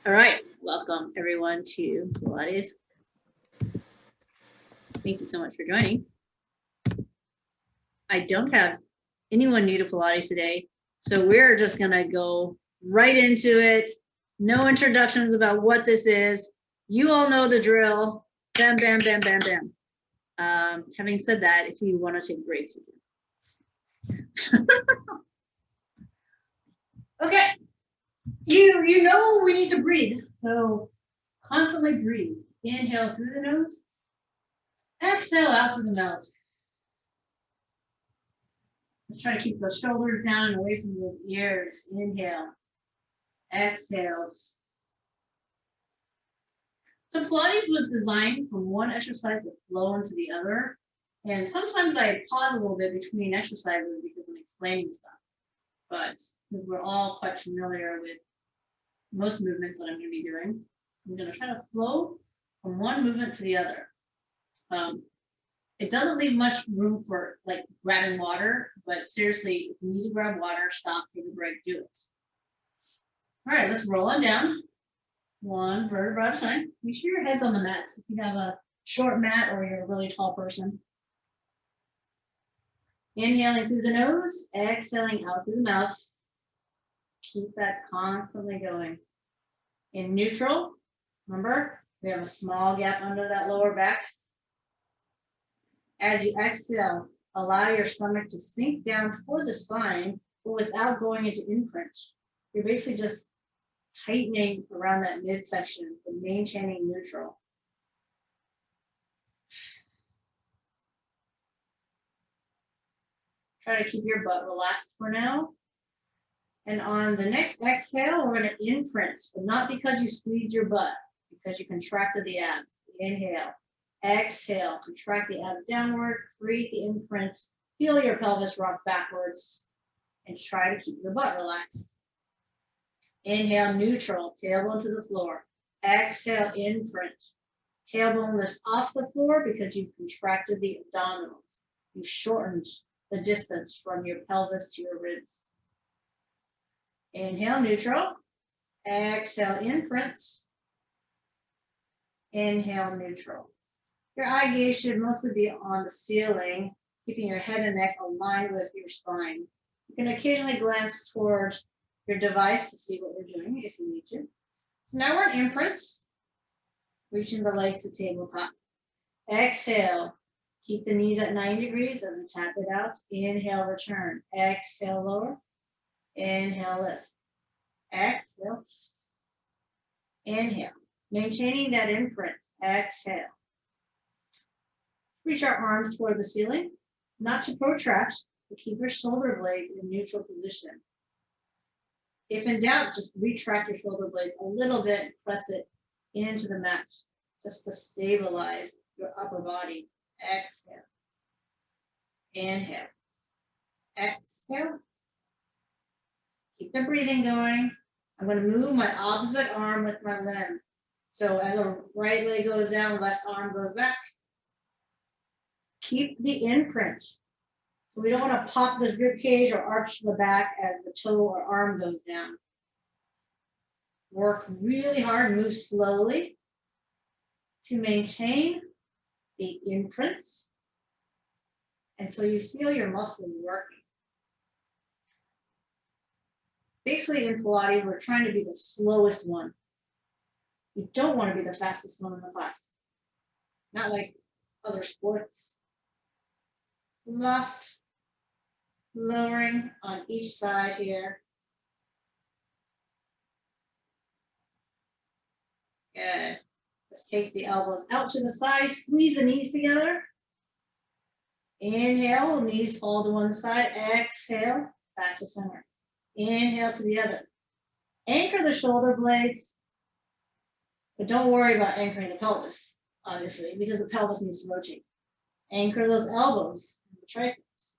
All right, welcome everyone to Pilates. Thank you so much for joining. I don't have anyone new to Pilates today, so we're just gonna go right into it. No introductions about what this is. You all know the drill. Bam, bam, bam, bam, bam. Having said that, if you want to take breaks, you can. Okay. You know we need to breathe, so constantly breathe. Inhale through the nose, exhale out through the mouth. Let's try to keep those shoulders down and away from those ears. Inhale, exhale. So Pilates was designed from one exercise to flow into the other. And sometimes I pause a little bit between exercises because I'm explaining stuff. But we're all quite familiar with most movements that I'm going to be doing, I'm going to try to flow from one movement to the other. It doesn't leave much room for like grabbing water, but seriously, if you need to grab water, stop, take a break, do it. All right, let's roll on down. One vertebra at a time. Make sure your head's on the mat. If you have a short mat or you're a really tall person. Inhaling through the nose, exhaling out through the mouth. Keep that constantly going. In neutral, remember, we have a small gap under that lower back. As you exhale, allow your stomach to sink down toward the spine, but without going into imprint. You're basically just tightening around that midsection, but maintaining neutral. Try to keep your butt relaxed for now. And on the next exhale, we're going to imprint, but not because you squeeze your butt, because you contracted the abs. Inhale, exhale, contract the abs downward, create the imprint, feel your pelvis rock backwards, and try to keep your butt relaxed. Inhale, neutral, tailbone to the floor. Exhale, imprint. Tailbone lifts off the floor because you've contracted the abdominals. You've shortened the distance from your pelvis to your ribs. Inhale, neutral. Exhale, imprint. Inhale, neutral. Your eye gaze should mostly be on the ceiling, keeping your head and neck aligned with your spine. You can occasionally glance toward your device to see what we're doing if you need to. So now we're in imprints, reaching the legs to tabletop. Exhale, keep the knees at 90 degrees as we tap it out. Inhale, return. Exhale, lower. Inhale, lift. Exhale. Inhale. Maintaining that imprint. Exhale. Reach our arms toward the ceiling, not to protract, but keep your shoulder blades in neutral position. If in doubt, just retract your shoulder blades a little bit and press it into the mat, just to stabilize your upper body. Exhale. Inhale. Exhale. Keep the breathing going. I'm going to move my opposite arm with my limb. So as the right leg goes down, left arm goes back. Keep the imprint. So we don't want to pop this rib cage or arch the back as the toe or arm goes down. Work really hard, move slowly to maintain the imprints. And so you feel your muscles working. Basically in Pilates, we're trying to be the slowest one. You don't want to be the fastest one in the class. Not like other sports. Last, lowering on each side here. Good. Let's take the elbows out to the side, squeeze the knees together. Inhale, knees fall to one side. Exhale, back to center. Inhale to the other. Anchor the shoulder blades, but don't worry about anchoring the pelvis, obviously, because the pelvis needs to rotate. Anchor those elbows and the triceps.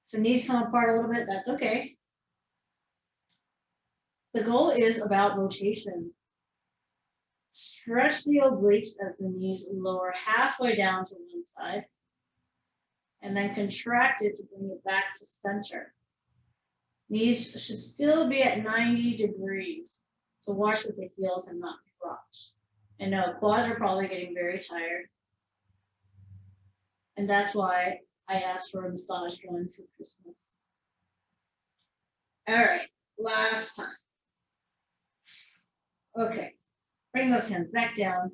So knees come apart a little bit, that's okay. The goal is about rotation. Stretch the obliques as the knees lower halfway down to one side, and then contract it to bring it back to center. Knees should still be at 90 degrees. So watch that the heels have not dropped. And no, quads are probably getting very tired. And that's why I asked for a massage gun for Christmas. All right, last time. Okay, bring those hands back down.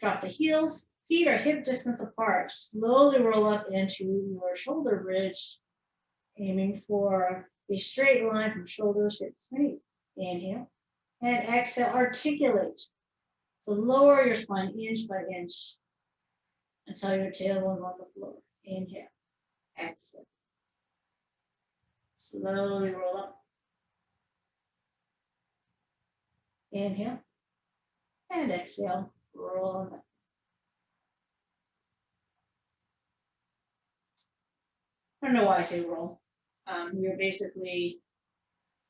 Drop the heels. Feet are hip distance apart. Slowly roll up into your shoulder bridge, aiming for a straight line from shoulders, hips, knees. Inhale. And exhale, articulate. So lower your spine inch by inch until your tailbone on the floor. Inhale. Exhale. Slowly roll up. Inhale. And exhale. Roll on back. I don't know why I say roll. You're basically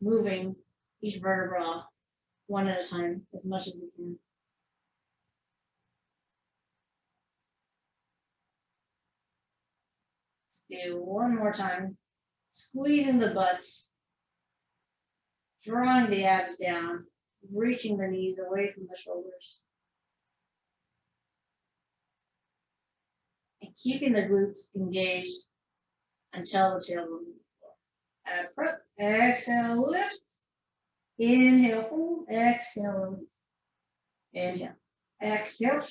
moving each vertebra one at a time as much as we can. Let's do one more time. Squeezing the butts, drawing the abs down, reaching the knees away from the shoulders. And keeping the glutes engaged until the tailbone moves forward. Ab prep, exhale, lift. Inhale, hold, exhale, release. Inhale, exhale,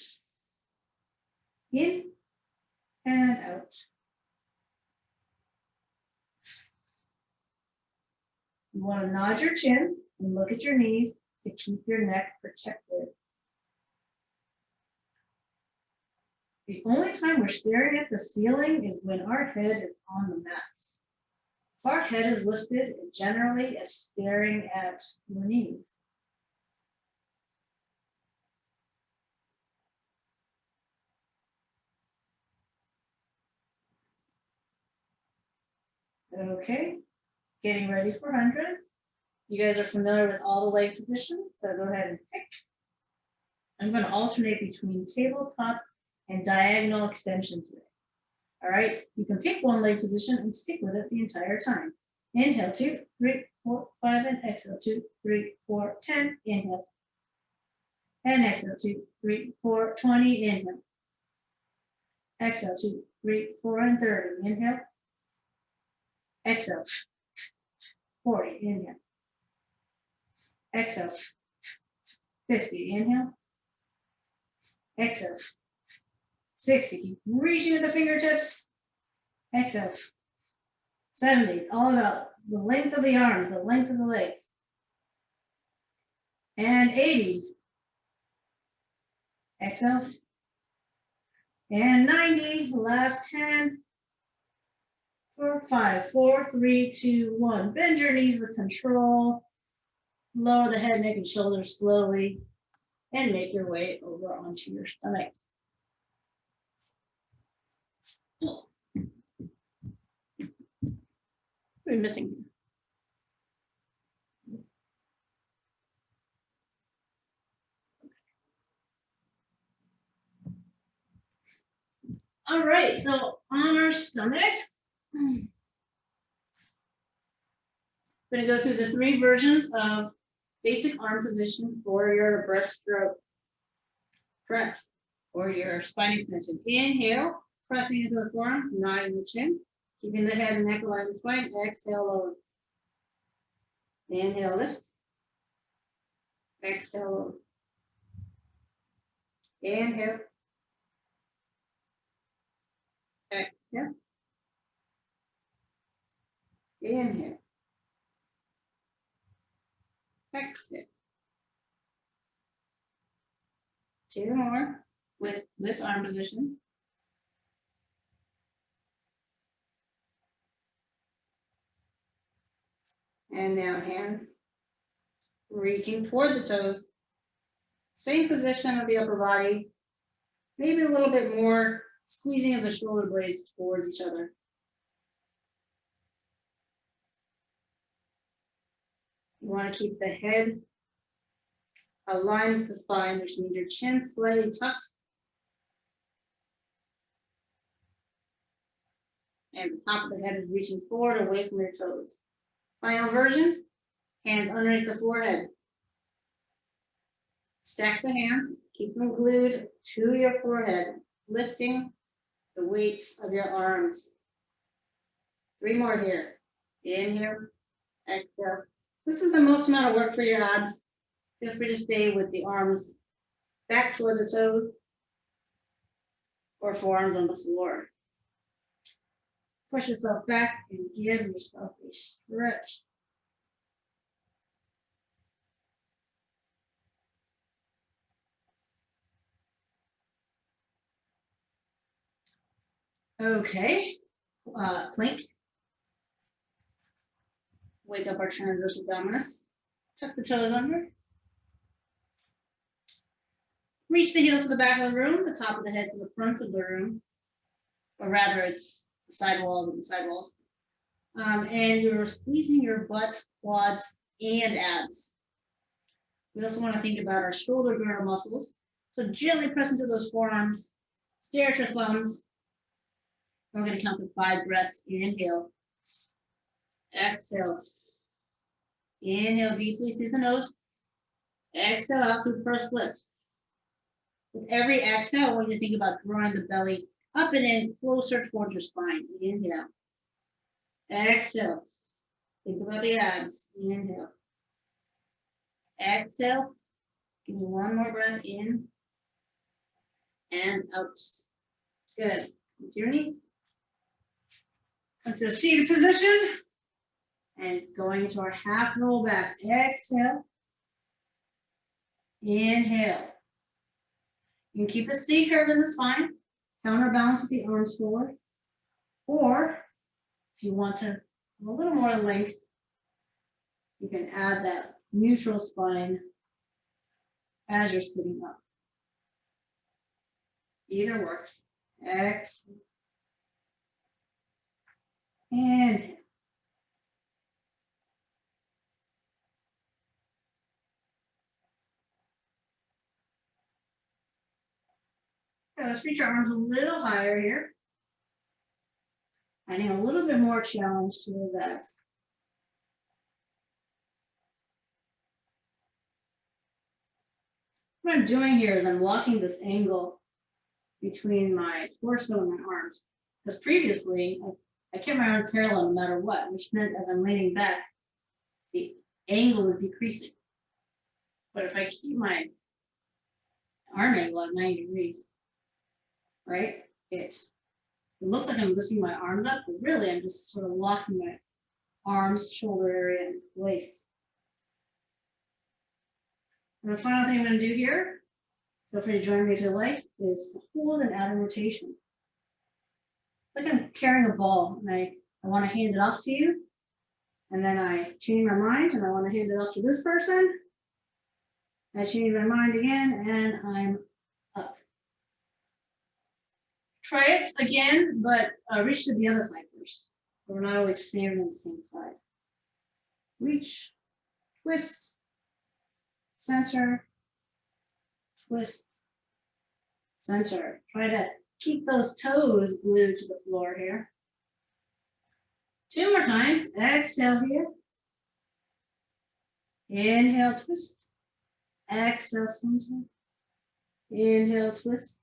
in and out. You want to nod your chin and look at your knees to keep your neck protected. The only time we're staring at the ceiling is when our head is on the mats. If our head is lifted, it generally is staring at your knees. Okay, getting ready for hundreds. You guys are familiar with all the leg positions, so go ahead and pick. I'm going to alternate between tabletop and diagonal extension today. All right, you can pick one leg position and stick with it the entire time. Inhale, 2, 3, 4, 5, and exhale, 2, 3, 4, 10. Inhale. And exhale, 2, 3, 4, 20. Inhale. Exhale, 2, 3, 4, and 30. Inhale. Exhale. 40. Inhale. Exhale. 50. Inhale. Exhale. 60. Keep reaching with the fingertips. Exhale. 70. It's all about the length of the arms, the length of the legs. And 80. Exhale. And 90. Last 10. 5, 4, 3, 2, 1. Bend your knees with control. Lower the head, neck, and shoulders slowly. And make your way over onto your stomach. What are we missing here? All right, so on our stomachs, I'm going to go through the 3 versions of basic arm position for your breaststroke prep or your spine extension. Inhale, pressing into the forearms, nodding the chin, keeping the head and neck aligned with the spine. Exhale, lower. Inhale, lift. Exhale, lower. Inhale. Exhale. Inhale. Exhale. 2 more with this arm position. And now hands reaching toward the toes. Same position of the upper body. Maybe a little bit more squeezing of the shoulder blades towards each other. You want to keep the head aligned with the spine, which means your chin slightly tucks. And the top of the head is reaching forward away from your toes. Final version, hands underneath the forehead. Stack the hands, keep them glued to your forehead, lifting the weights of your arms. 3 more here. Inhale, exhale. This is the most amount of work for your abs. Feel free to stay with the arms back toward the toes or forearms on the floor. Push yourself back and give yourself a stretch. Okay, plank. Wake up our transverse abdominis. Tuck the toes under. Reach the heels to the back of the room, the top of the head to the front of the room. Or rather, it's the side walls and the side walls. And you're squeezing your butt, quads, and abs. We also want to think about our shoulder girdle muscles. So gently press into those forearms. Stare at your thumbs. We're going to count to 5 breaths. Inhale. Exhale. Inhale deeply through the nose. Exhale out through pursed lips. With every exhale, I want you to think about drawing the belly up and in, closer towards your spine. Inhale. Exhale. Think about the abs. Inhale. Exhale. Give me 1 more breath in and out. Good. With your knees. Come to a seated position. And going into our half roll backs. Exhale. Inhale. You can keep a C curve in the spine. Counterbalance with the arms forward. Or if you want to have a little more length, you can add that neutral spine as you're sitting up. Either works. Exhale. Inhale. Okay, let's reach our arms a little higher here. Adding a little bit more challenge to the abs. What I'm doing here is I'm locking this angle between my torso and my arms. Because previously, I kept my arms parallel no matter what, which meant as I'm leaning back, the angle is decreasing. But if I keep my arm angle at 90 degrees, right, it looks like I'm lifting my arms up, but really I'm just sort of locking my arms, shoulder area in place. And the final thing I'm going to do here, feel free to join me if you like, is to hold and add a rotation. Like I'm carrying a ball and I want to hand it off to you. And then I change my mind and I want to hand it off to this person. I change my mind again and I'm up. Try it again, but reach to the other side first. So we're not always favoring the same side. Reach, twist, center, twist, center. Try to keep those toes glued to the floor here. 2 more times. Exhale here. Inhale, twist. Exhale, center. Inhale, twist.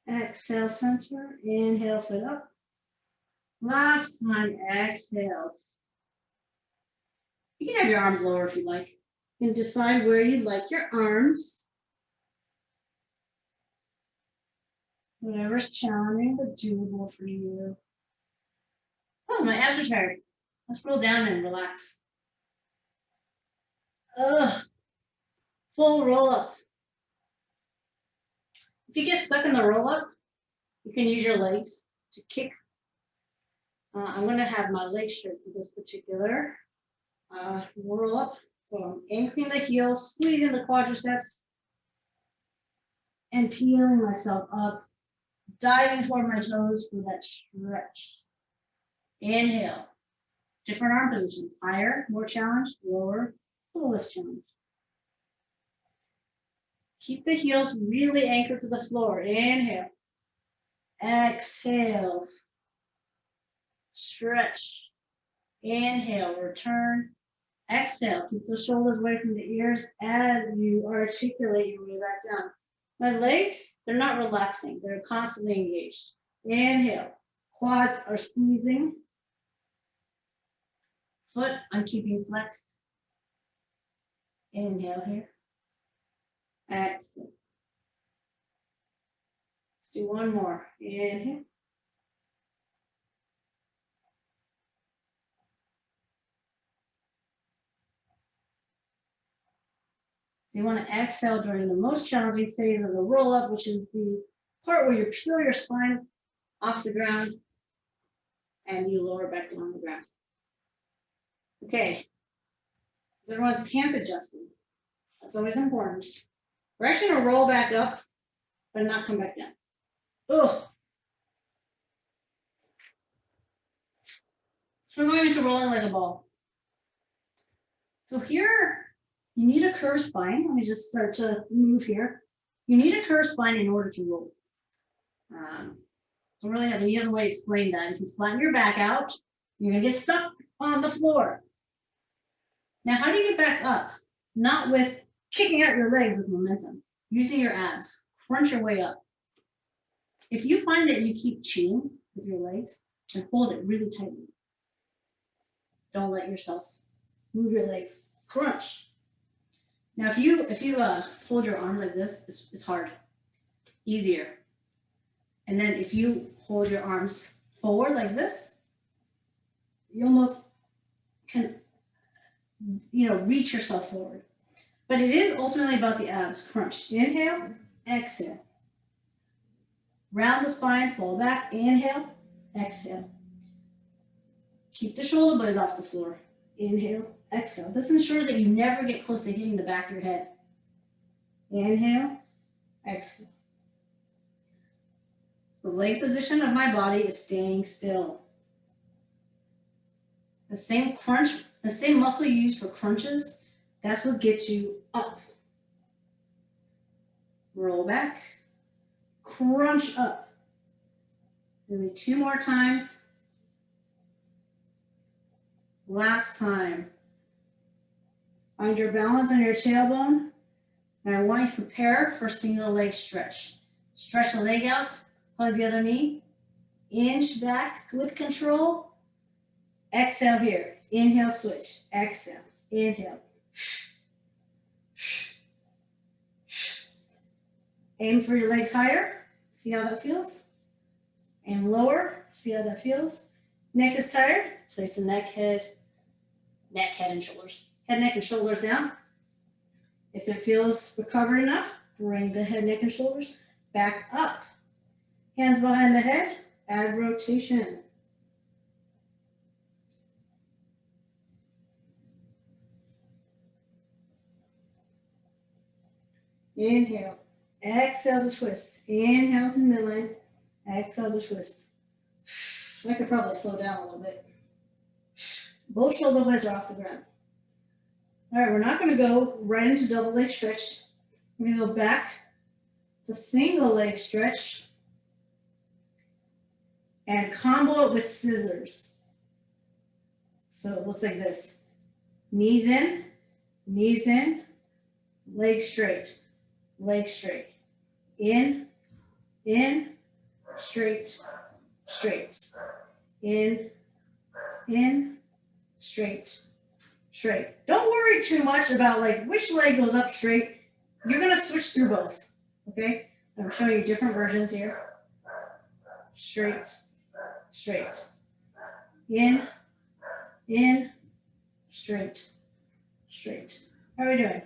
Exhale, center. Inhale, sit up. Last time, exhale. You can have your arms lower if you like. You can decide where you'd like your arms. Whatever's challenging but doable for you. Oh, my abs are tired. Let's roll down and relax. Full roll up. If you get stuck in the roll up, you can use your legs to kick. I'm going to have my legs straight for this particular roll up. So I'm anchoring the heels, squeezing the quadriceps, and peeling myself up, diving toward my toes for that stretch. Inhale. Different arm positions. Higher, more challenge, lower, a little less challenge. Keep the heels really anchored to the floor. Inhale. Exhale. Stretch. Inhale, return. Exhale, keep those shoulders away from the ears as you articulate your way back down. My legs, they're not relaxing. They're constantly engaged. Inhale, quads are squeezing. Foot, I'm keeping flexed. Inhale here. Exhale. Let's do one more. Inhale. So you want to exhale during the most challenging phase of the roll up, which is the part where you peel your spine off the ground and you lower back down on the ground. Okay. Is everyone's pants adjusting? That's always important. We're actually going to roll back up, but not come back down. Ugh. So we're going into rolling like a ball. So here, you need a curved spine. Let me just start to move here. You need a curved spine in order to roll. Don't really have any other way to explain that. If you flatten your back out, you're going to get stuck on the floor. Now, how do you get back up? Not with kicking out your legs with momentum. Using your abs. Crunch your way up. If you find that you keep cheating with your legs, then hold it really tightly. Don't let yourself move your legs. Crunch. Now, if you fold your arms like this, it's hard. Easier. And then if you hold your arms forward like this, you almost can, reach yourself forward. But it is ultimately about the abs. Crunch. Inhale, exhale. Round the spine, fall back. Inhale, exhale. Keep the shoulder blades off the floor. Inhale, exhale. This ensures that you never get close to hitting the back of your head. Inhale, exhale. The leg position of my body is staying still. The same crunch, the same muscle you use for crunches, that's what gets you up. Roll back, crunch up. Maybe 2 more times. Last time. Find your balance on your tailbone. And I want you to prepare for single leg stretch. Stretch the leg out, hug the other knee. Inch back with control. Exhale here. Inhale, switch. Exhale. Inhale. Aim for your legs higher. See how that feels? Aim lower. See how that feels? Neck is tired. Place the neck, head, and shoulders. Head, neck, and shoulders down. If it feels recovered enough, bring the head, neck, and shoulders back up. Hands behind the head. Add rotation. Inhale. Exhale to twist. Inhale to midline. Exhale to twist. I could probably slow down a little bit. Both shoulder blades are off the ground. All right, we're not going to go right into double leg stretch. We're going to go back to single leg stretch and combo it with scissors. So it looks like this. Knees in, leg straight, in, straight, in, straight. Don't worry too much about like which leg goes up straight. You're gonna switch through both, okay? I'm showing you different versions here. Straight, in, straight. How are we doing?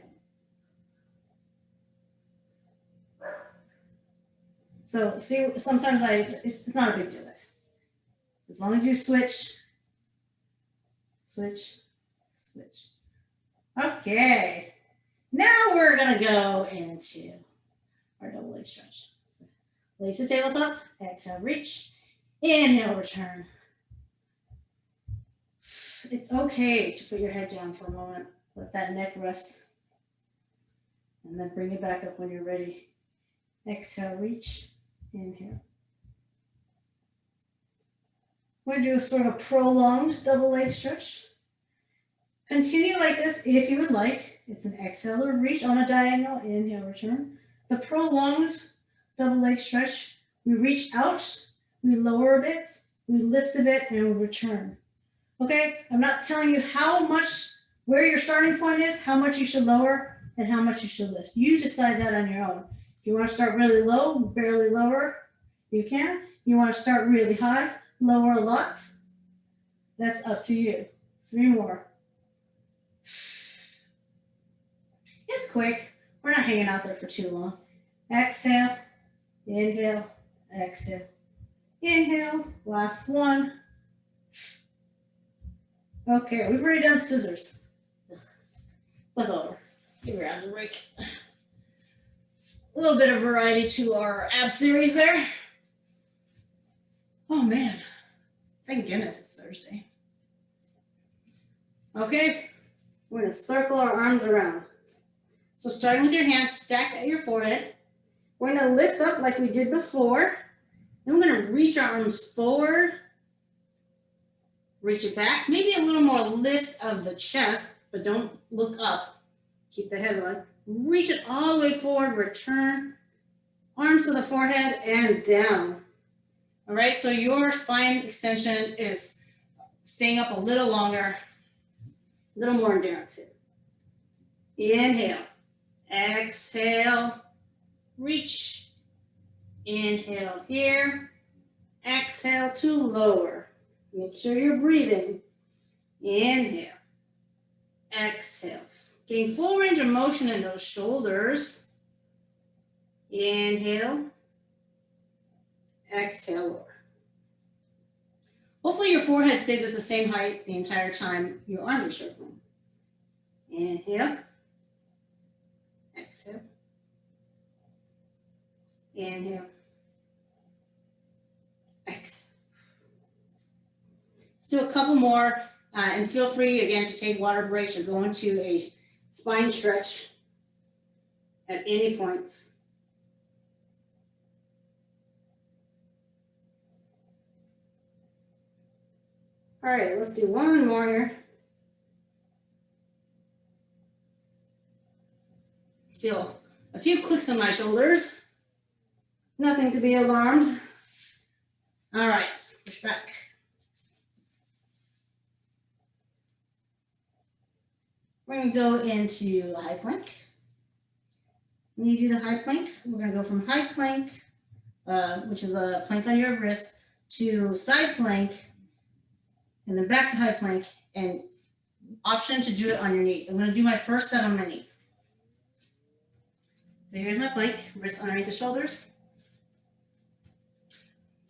So see, sometimes it's not a big deal, guys. As long as you switch. Okay. Now we're gonna go into our double leg stretch. So, legs to tabletop, exhale, reach, inhale, return. It's okay to put your head down for a moment. Let that neck rest. And then bring it back up when you're ready. Exhale, reach, inhale. We're going to do a sort of prolonged double leg stretch. Continue like this if you would like. It's an exhale or reach on a diagonal, inhale, return. The prolonged double leg stretch, we reach out, we lower a bit, we lift a bit, and we return. Okay, I'm not telling you how much, where your starting point is, how much you should lower, and how much you should lift. You decide that on your own. If you want to start really low, barely lower, you can. You want to start really high, lower a lot, that's up to you. 3 more. It's quick. We're not hanging out there for too long. Exhale, inhale, exhale, inhale, last one. Okay, we've already done scissors. Flip over. Give your abs a break. A little bit of variety to our ab series there. Oh man, thank goodness it's Thursday. Okay, we're gonna circle our arms around. So starting with your hands stacked at your forehead, we're gonna lift up like we did before. Then we're gonna reach our arms forward, reach it back, maybe a little more lift of the chest, but don't look up. Keep the head on. Reach it all the way forward, return, arms to the forehead and down. All right, so your spine extension is staying up a little longer, a little more endurance here. Inhale, exhale, reach, inhale here, exhale to lower. Make sure you're breathing. Inhale, exhale. Getting full range of motion in those shoulders. Inhale, exhale, lower. Hopefully your forehead stays at the same height the entire time your arms are circling. Inhale, exhale, inhale, exhale. Let's do a couple more, and feel free again to take water breaks or go into a spine stretch at any points. All right, let's do one more here. Feel a few clicks on my shoulders. Nothing to be alarmed. All right, push back. We're going to go into a high plank. When you do the high plank, we're going to go from high plank, which is a plank on your wrist, to side plank, and then back to high plank, and option to do it on your knees. I'm going to do my first set on my knees. So here's my plank, wrist underneath the shoulders.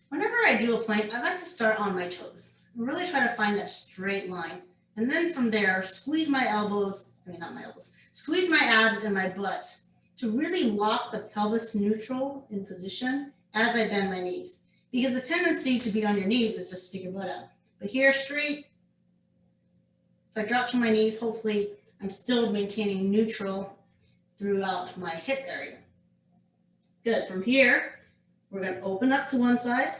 Whenever I do a plank, I like to start on my toes. And really try to find that straight line. And then from there, squeeze my elbows, not my elbows, squeeze my abs and my butt to really lock the pelvis neutral in position as I bend my knees. Because the tendency to be on your knees is just stick your butt out. But here, straight, if I drop to my knees, hopefully I'm still maintaining neutral throughout my hip area. Good, from here, we're gonna open up to one side.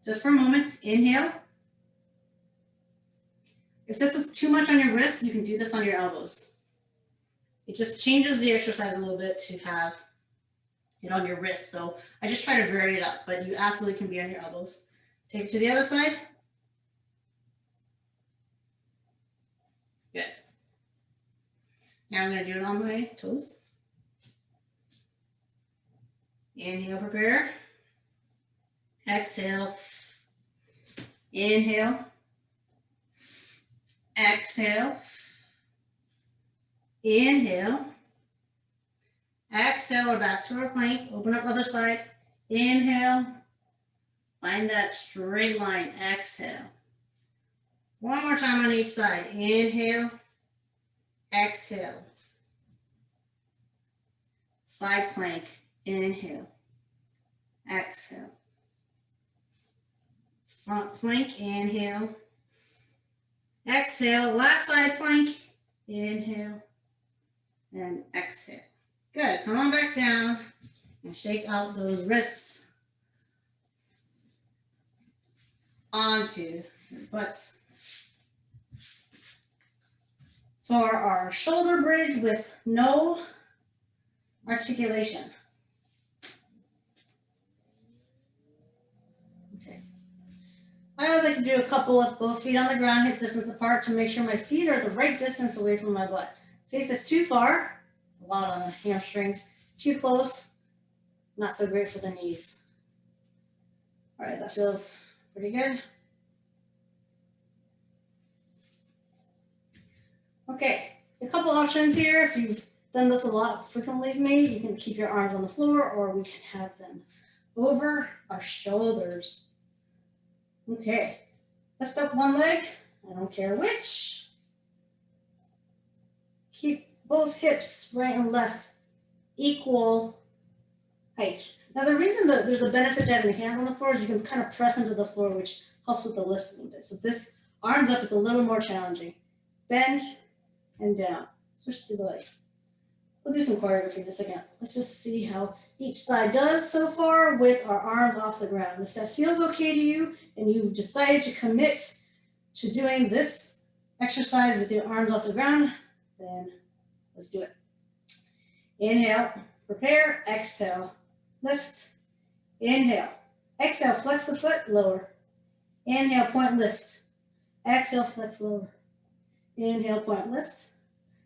Just for a moment, inhale. If this is too much on your wrist, you can do this on your elbows. It just changes the exercise a little bit to have it on your wrist. So I just try to vary it up, but you absolutely can be on your elbows. Take it to the other side. Good. Now I'm going to do it on my toes. Inhale, prepare. Exhale. Inhale. Exhale. Inhale. Exhale, we're back to our plank. Open up other side. Inhale. Find that straight line. Exhale. One more time on each side. Inhale. Exhale. Side plank. Inhale. Exhale. Front plank. Inhale. Exhale. Last side plank. Inhale. And exhale. Good. Come on back down and shake out those wrists onto your butts. for our shoulder bridge with no articulation. Okay. I always like to do a couple with both feet on the ground, hip distance apart, to make sure my feet are the right distance away from my butt. See, if it's too far, it's a lot on the hamstrings. Too close, not so great for the knees. All right, that feels pretty good. Okay, a couple options here. If you've done this a lot frequently with me, you can keep your arms on the floor, or we can have them over our shoulders. Okay, lift up one leg, I don't care which. Keep both hips, right and left, equal height. Now the reason that there's a benefit to having the hands on the floor is you can kind of press into the floor, which helps with the lift a little bit. So this arms up is a little more challenging. Bend and down. Switch to the leg. We'll do some choreography in a second. Let's just see how each side does so far with our arms off the ground. If that feels okay to you and you've decided to commit to doing this exercise with your arms off the ground, then let's do it. Inhale, prepare, exhale, lift, inhale, exhale, flex the foot, lower. Inhale, point, lift, exhale, flex, lower. Inhale, point, lift,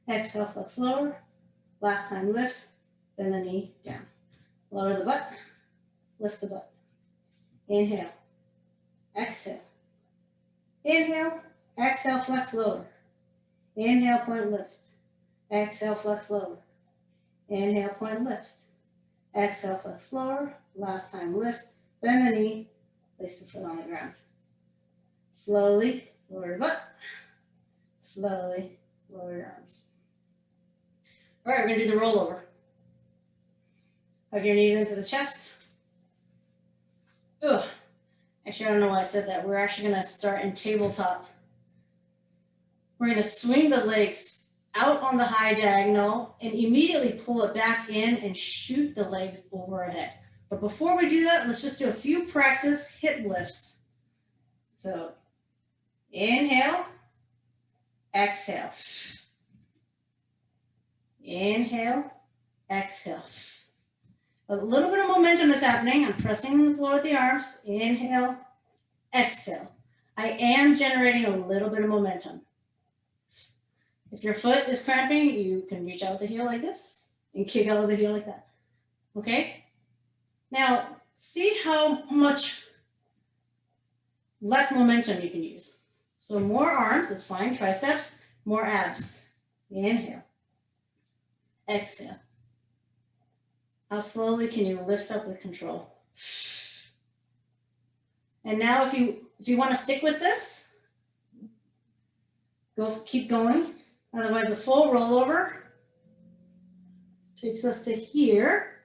exhale, flex, lower. Last time, lift, bend the knee down. Lower the butt, lift the butt. Inhale, exhale. Inhale, exhale, flex, lower. Inhale, point, lift. Exhale, flex, lower. Inhale, point, lift. Exhale, flex, lower. Last time, lift, bend the knee, place the foot on the ground. Slowly lower your butt. Slowly lower your arms. All right, we're gonna do the rollover. Hug your knees into the chest. Ugh. Actually, I don't know why I said that. We're actually gonna start in tabletop. We're gonna swing the legs out on the high diagonal and immediately pull it back in and shoot the legs over our head. But before we do that, let's just do a few practice hip lifts. So inhale, exhale. Inhale, exhale. A little bit of momentum is happening. I'm pressing the floor with the arms. Inhale, exhale. I am generating a little bit of momentum. If your foot is cramping, you can reach out with the heel like this and kick out with the heel like that. Okay? Now, see how much less momentum you can use. So more arms, that's fine. Triceps, more abs. Inhale. Exhale. How slowly can you lift up with control? And now if you want to stick with this, keep going. Otherwise, a full rollover takes us to here.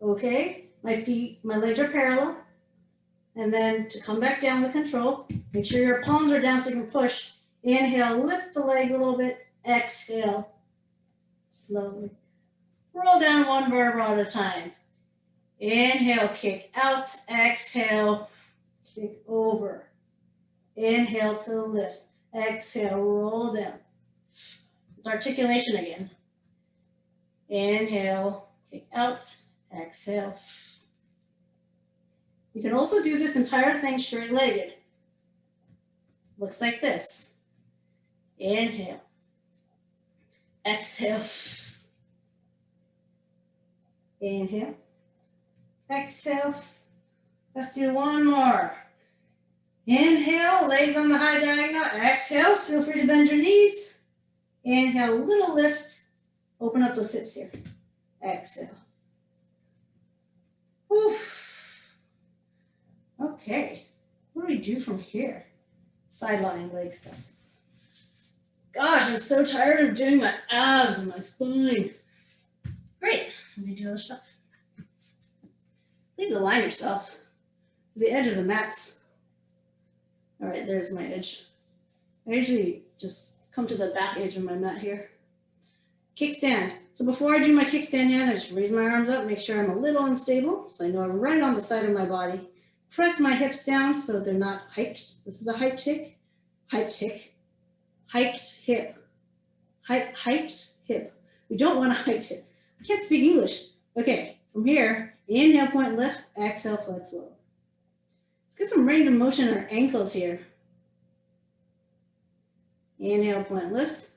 Okay, my legs are parallel. And then to come back down with control, make sure your palms are down so you can push. Inhale, lift the legs a little bit. Exhale, slowly. Roll down one vertebra at a time. Inhale, kick out. Exhale, kick over. Inhale to lift. Exhale, roll down. It's articulation again. Inhale, kick out. Exhale. You can also do this entire thing straight-legged. Looks like this. Inhale. Exhale. Inhale. Exhale. Let's do one more. Inhale, legs on the high diagonal. Exhale, feel free to bend your knees. Inhale, little lift. Open up those hips here. Exhale. Whew. Okay, what do we do from here? Sideline leg stuff. Gosh, I'm so tired of doing my abs and my spine. Great, let me do other stuff. Please align yourself to the edge of the mats. All right, there's my edge. I usually just come to the back edge of my mat here. Kickstand. So before I do my kickstand hand, I just raise my arms up, make sure I'm a little unstable, so I know I'm right on the side of my body. Press my hips down so they're not hiked. This is a hiked hip, hiked hip, hiked hip, hiked hip. We don't want a hiked hip. I can't speak English. Okay, from here, inhale, point, lift, exhale, flex, lower. Let's get some range of motion in our ankles here. Inhale, point, lift.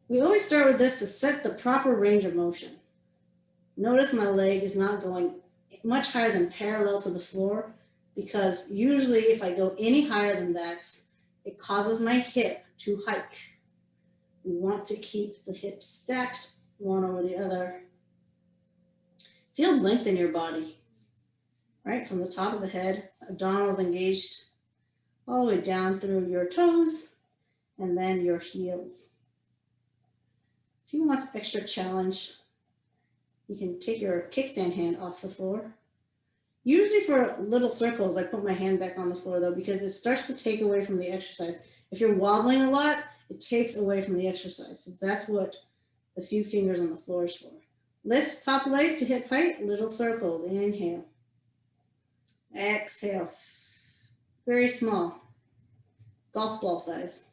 We always start with this to set the proper range of motion. Notice my leg is not going much higher than parallel to the floor, because usually if I go any higher than that, it causes my hip to hike. We want to keep the hips stacked, one over the other. Feel length in your body, right? From the top of the head, abdominals engaged, all the way down through your toes, and then your heels. If you want extra challenge, you can take your kickstand hand off the floor. Usually for little circles, I put my hand back on the floor though, because it starts to take away from the exercise. If you're wobbling a lot, it takes away from the exercise. So that's what the few fingers on the floor is for. Lift top leg to hip height, little circles. Inhale. Exhale. Very small. Golf ball size.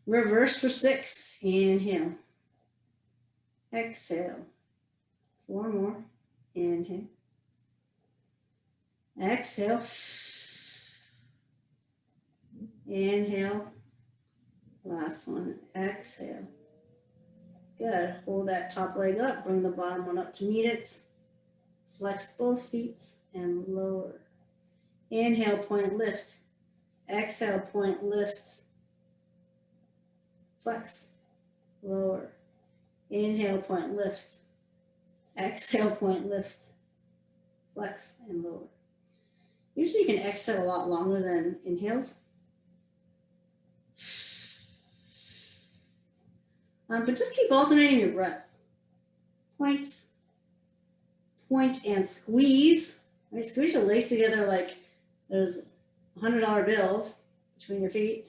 Reverse for 6. Inhale. Exhale. 4 more. Inhale. Exhale. Inhale. Last one. Exhale. Good. Hold that top leg up. Bring the bottom one up to meet it. Flex both feet and lower. Inhale, point, lift. Exhale, point, lift. Flex. Lower. Inhale, point, lift. Exhale, point, lift. Flex and lower. Usually you can exhale a lot longer than inhales. But just keep alternating your breath. Point, point, and squeeze. Right, squeeze your legs together like there's $100 bills between your feet.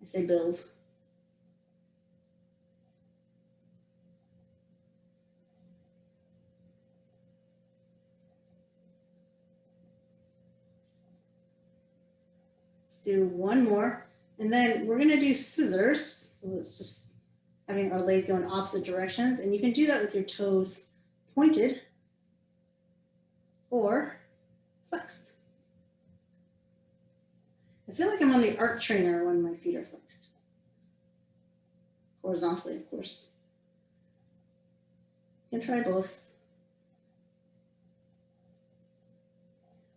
I say bills. Let's do one more. And then we're gonna do scissors. So let's just having our legs go in opposite directions. And you can do that with your toes pointed or flexed. I feel like I'm on the arc trainer when my feet are flexed. Horizontally, of course. You can try both.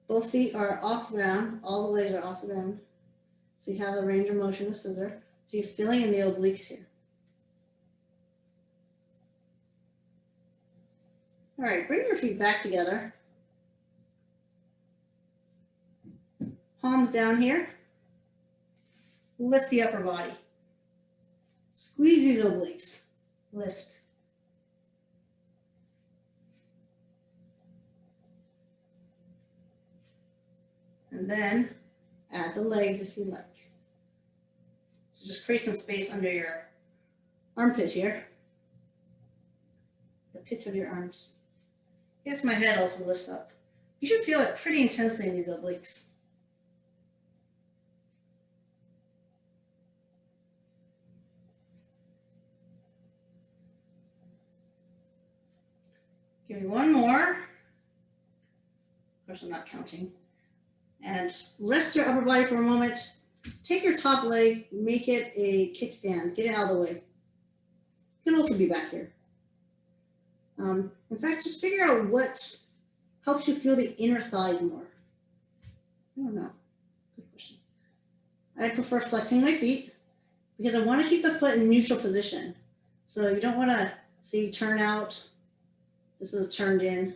Both feet are off the ground. All the legs are off the ground. So you have the range of motion with scissor. So you're filling in the obliques here. All right, bring your feet back together. Palms down here. Lift the upper body. Squeeze these obliques. Lift. And then add the legs if you like. So just create some space under your armpit here. The pits of your arms. Yes, my head also lifts up. You should feel it pretty intensely in these obliques. Give me one more. Of course, I'm not counting. And rest your upper body for a moment. Take your top leg, make it a kickstand. Get it out of the way. You can also be back here. In fact, just figure out what helps you feel the inner thighs more. I don't know. Good question. I prefer flexing my feet because I want to keep the foot in neutral position. So you don't want to see turn out. This is turned in.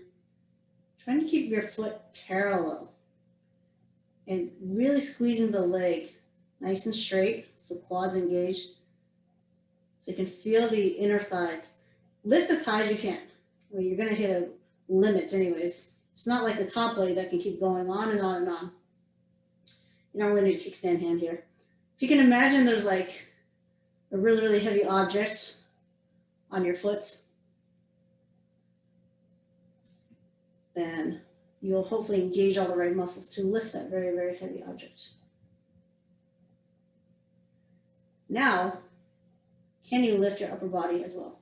Trying to keep your foot parallel and really squeezing the leg nice and straight, so quads engaged. So you can feel the inner thighs. Lift as high as you can. Well, you're gonna hit a limit anyways. It's not like the top leg that can keep going on and on and on. You don't really need a kickstand hand here. If you can imagine there's like a really, really heavy object on your foot, then you'll hopefully engage all the right muscles to lift that very, very heavy object. Now, can you lift your upper body as well?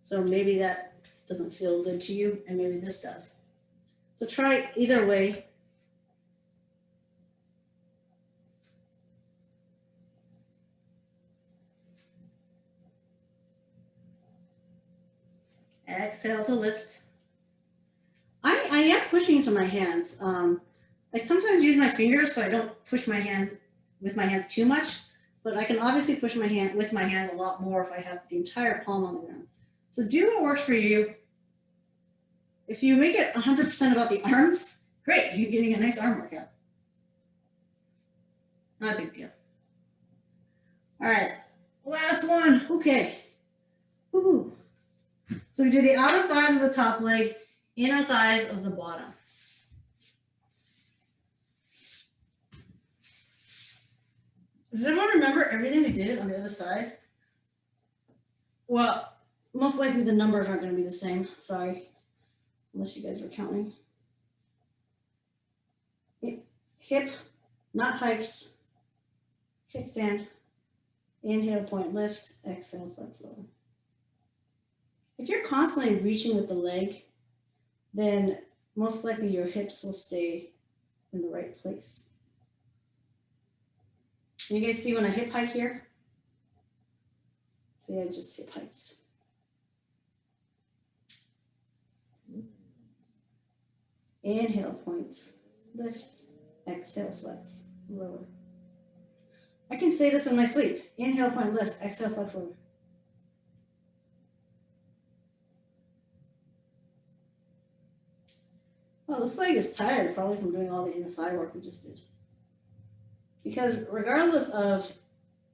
So maybe that doesn't feel good to you, and maybe this does. So try either way. Exhale to lift. I am pushing to my hands. I sometimes use my fingers so I don't push my hands with my hands too much, but I can obviously push my hand with my hand a lot more if I have the entire palm on the ground. So do what works for you. If you make it 100% about the arms, great, you're getting a nice arm workout. Not a big deal. All right, last one. Okay. Woo-hoo. So we do the outer thighs of the top leg, inner thighs of the bottom. Does everyone remember everything we did on the other side? Well, most likely the numbers aren't going to be the same. Sorry, unless you guys were counting. Hip, not hikes, kickstand, inhale, point, lift, exhale, flex lower. If you're constantly reaching with the leg, then most likely your hips will stay in the right place. Can you guys see when I hip hike here? See, I just hip hiked. Inhale, point, lift, exhale, flex, lower. I can say this in my sleep. Inhale, point, lift, exhale, flex, lower. Well, this leg is tired probably from doing all the inner thigh work we just did. Because regardless of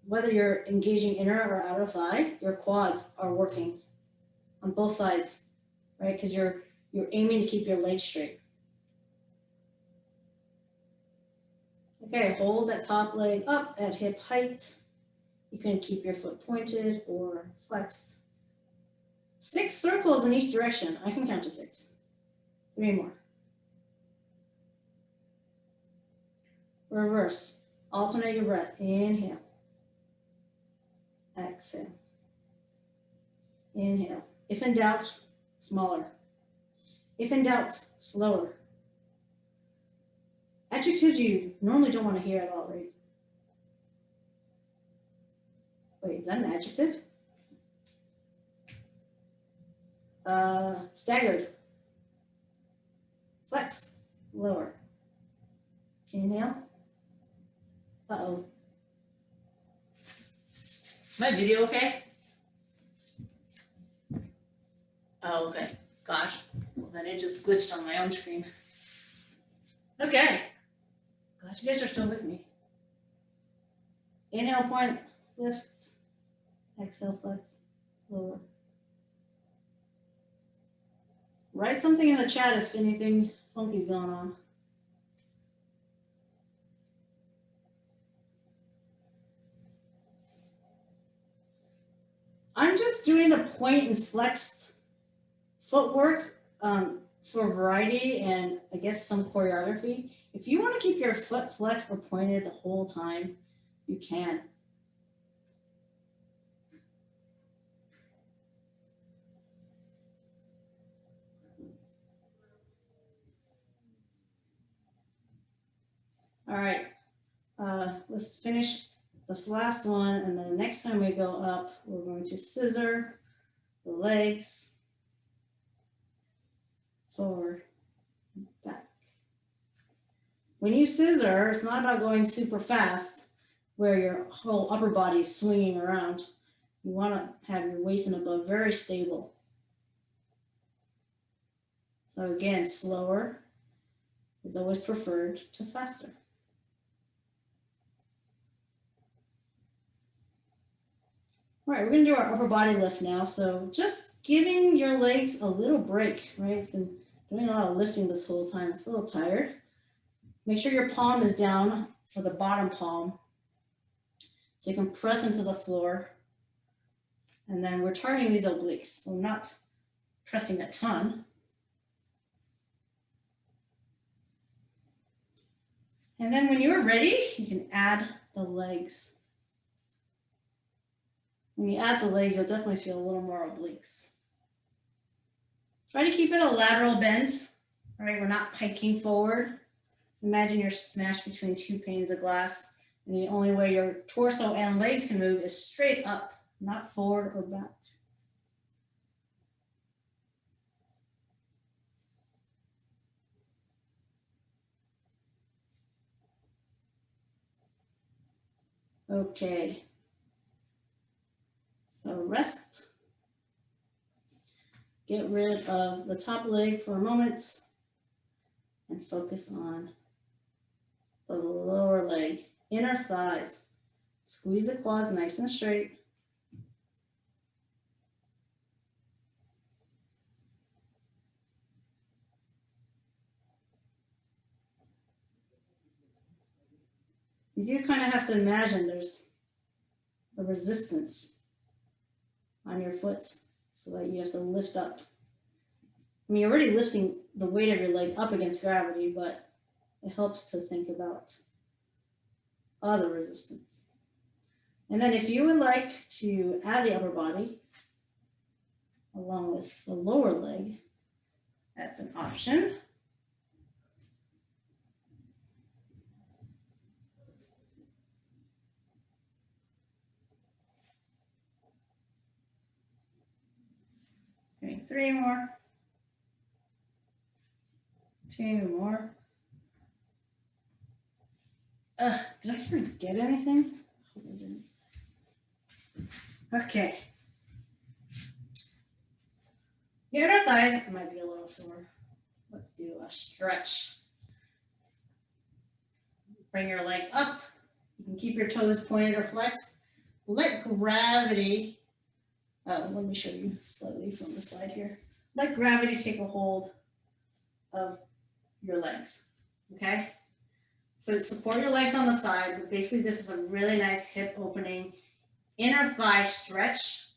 whether you're engaging inner or outer thigh, your quads are working on both sides, right? Because you're aiming to keep your legs straight. Okay, hold that top leg up at hip height. You can keep your foot pointed or flexed. 6 circles in each direction. I can count to 6. 3 more. Reverse. Alternate your breath. Inhale. Exhale. Inhale. If in doubt, smaller. If in doubt, slower. Adjectives you normally don't want to hear at all, right? Wait, is that an adjective? Staggered. Flex. Lower. Inhale. Uh-oh. My video okay? Oh, okay. Gosh. Well, then it just glitched on my own screen. Okay. Glad you guys are still with me. Inhale, point, lift. Exhale, flex, lower. Write something in the chat if anything funky's going on. I'm just doing the point and flexed footwork for variety and I guess some choreography. If you want to keep your foot flexed or pointed the whole time, you can. All right, let's finish this last one, and then the next time we go up, we're going to scissor the legs forward and back. When you scissor, it's not about going super fast where your whole upper body is swinging around. You want to have your waist and above very stable. So again, slower is always preferred to faster. All right, we're going to do our upper body lift now. So just giving your legs a little break, right? It's been doing a lot of lifting this whole time. It's a little tired. Make sure your palm is down for the bottom palm so you can press into the floor. And then we're targeting these obliques, so not pressing a ton. And then when you're ready, you can add the the legs. When you add the legs, you'll definitely feel a little more obliques. Try to keep it a lateral bend, right? We're not piking forward. Imagine you're smashed between two panes of glass, and the only way your torso and legs can move is straight up, not forward or back. Okay. So rest. Get rid of the top leg for a moment and focus on the lower leg, inner thighs. Squeeze the quads nice and straight. You do kind of have to imagine there's a resistance on your foot so that you have to lift up. I mean, you're already lifting the weight of your leg up against gravity, but it helps to think about other resistance. And then if you would like to add the upper body along with the lower leg, that's an option. Okay, 3 more. 2 more. Did I forget anything? I didn't. Okay. Your inner thighs might be a little sore. Let's do a stretch. Bring your legs up. You can keep your toes pointed or flexed. Let gravity, let me show you slightly from the side here. Let gravity take a hold of your legs, okay? So support your legs on the side, but basically this is a really nice hip opening, inner thigh stretch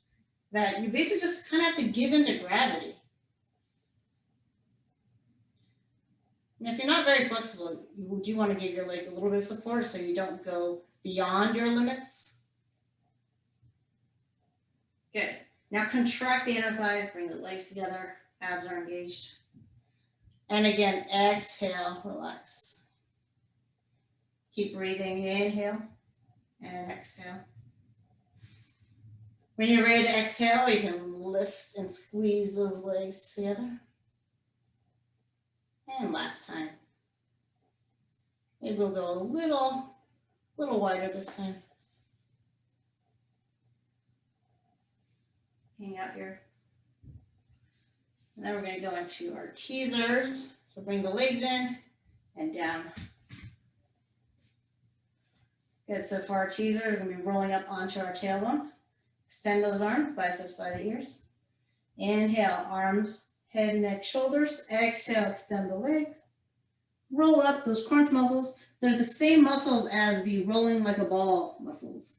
that you basically just kind of have to give into gravity. And if you're not very flexible, you do want to give your legs a little bit of support so you don't go beyond your limits. Good. Now contract the inner thighs, bring the legs together, abs are engaged. And again, exhale, relax. Keep breathing, inhale and exhale. When you're ready to exhale, you can lift and squeeze those legs together. And last time. Maybe we'll go a little wider this time. Hang out here. And then we're going to go into our teasers. So bring the legs in and down. Good, so for our teaser, we're going to be rolling up onto our tailbone. Extend those arms, biceps by the ears. Inhale, arms, head, neck, shoulders. Exhale, extend the legs. Roll up those crunch muscles. They're the same muscles as the rolling like a ball muscles.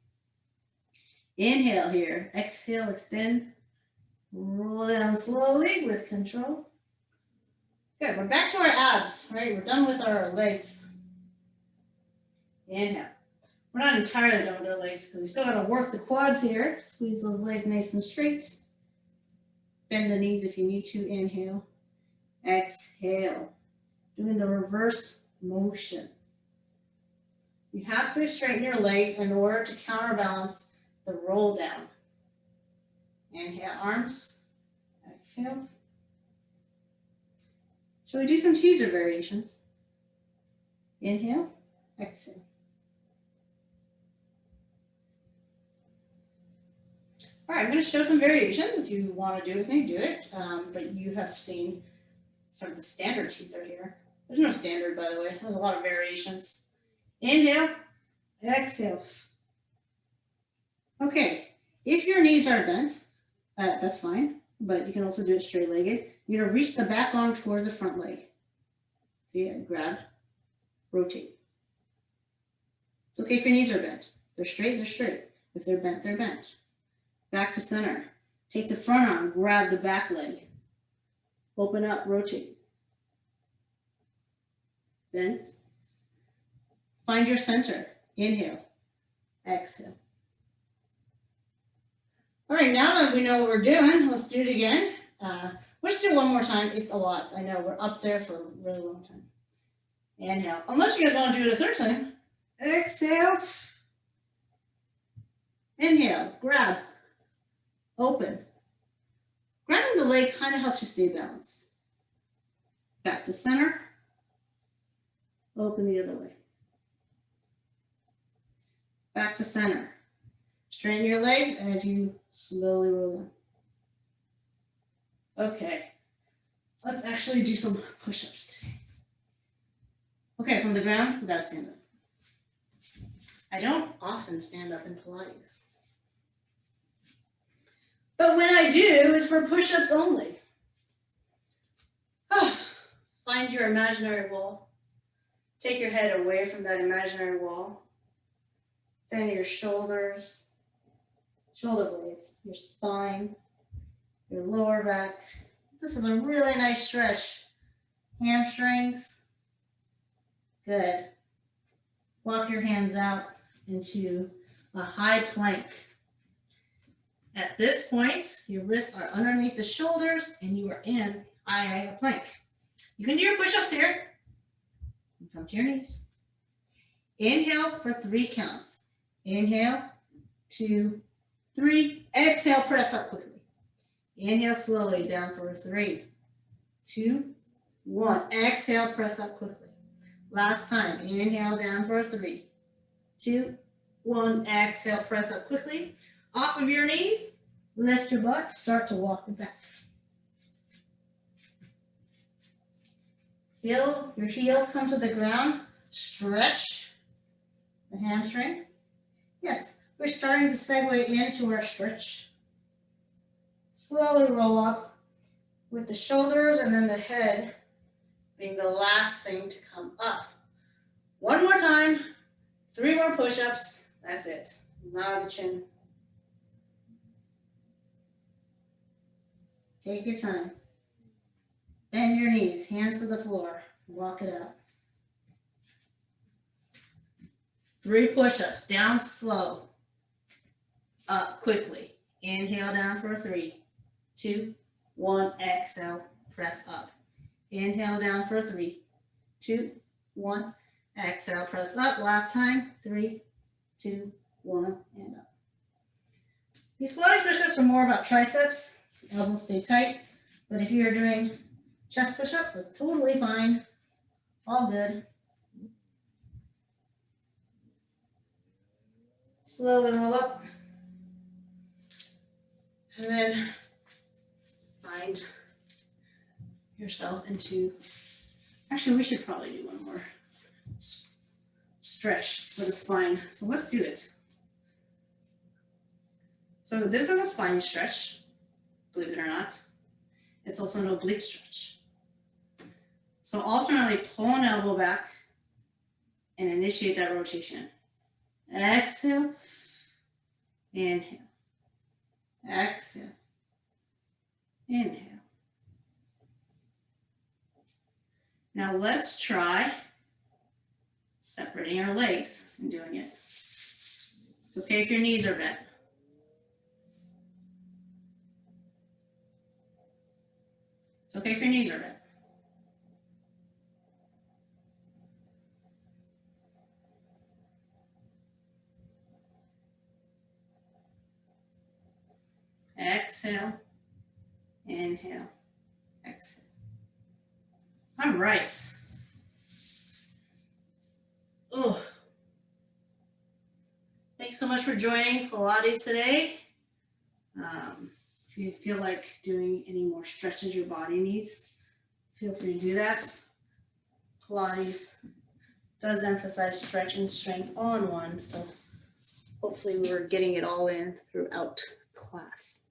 Inhale here, exhale, extend. Roll down slowly with control. Good, we're back to our abs, right? We're done with our legs. Inhale. We're not entirely done with our legs because we still got to work the quads here. Squeeze those legs nice and straight. Bend the knees if you need to. Inhale. Exhale. Doing the reverse motion. You have to straighten your legs in order to counterbalance the roll down. Inhale, arms. Exhale. Shall we do some teaser variations? Inhale, exhale. All right, I'm going to show some variations. If you want to do it with me, do it. But you have seen sort of the standard teaser here. There's no standard, by the way. There's a lot of variations. Inhale, exhale. Okay, if your knees are bent, that's fine, but you can also do it straight-legged. You're going to reach the back arm towards the front leg. See, grab, rotate. It's okay if your knees are bent. They're straight, they're straight. If they're bent, they're bent. Back to center. Take the front arm, grab the back leg. Open up, rotate. Bend. Find your center. Inhale. exhale. All right, now that we know what we're doing, let's do it again. We'll just do one more time. It's a lot. I know we're up there for a really long time. Inhale. Unless you guys want to do it a third time. Exhale. Inhale. Grab. Open. Grabbing the leg kind of helps you stay balanced. Back to center. Open the other way. Back to center. Straighten your legs as you slowly roll in. Okay, let's actually do some push-ups today. Okay, from the ground, we gotta stand up. I don't often stand up in Pilates. But when I do, it's for push-ups only. Find your imaginary wall. Take your head away from that imaginary wall. Then your shoulders, shoulder blades, your spine, your lower back. This is a really nice stretch. Hamstrings. Good. Walk your hands out into a high plank. At this point, your wrists are underneath the shoulders and you are in high plank. You can do your push-ups here. Come to your knees. Inhale for 3 counts. Inhale, 2, 3. Exhale, press up quickly. Inhale slowly down for 3, 2, 1. Exhale, press up quickly. Last time. Inhale down for 3, 2, 1. Exhale, press up quickly. Off of your knees, lift your butt, start to walk it back. Feel your heels come to the ground. Stretch the hamstrings. Yes, we're starting to segue into our stretch. Slowly roll up with the shoulders and then the head being the last thing to come up. One more time, 3 more push-ups. That's it. Now the chin. Take your time. Bend your knees, hands to the floor. Walk it out. 3 push-ups, down slow, up quickly. Inhale down for 3, 2, 1. Exhale, press up. Inhale down for 3, 2, 1. Exhale, press up. Last time, 3, 2, 1, and up. These Pilates push-ups are more about triceps. Elbows stay tight. But if you're doing chest push-ups, that's totally fine. All good. Slowly roll up. And then find yourself into, actually we should probably do one more stretch for the spine. So let's do it. So this is a spine stretch, believe it or not. It's also an oblique stretch. So alternately pull an elbow back and initiate that rotation. Exhale, inhale, exhale, inhale. Now let's try separating our legs and doing it. It's okay if your knees are bent. It's okay if your knees are bent. Exhale, inhale, exhale. All right. Oh, thanks so much for joining Pilates today. If you feel like doing any more stretches your body needs, feel free to do that. Pilates does emphasize stretch and strength all in one, so hopefully we're getting it all in throughout class.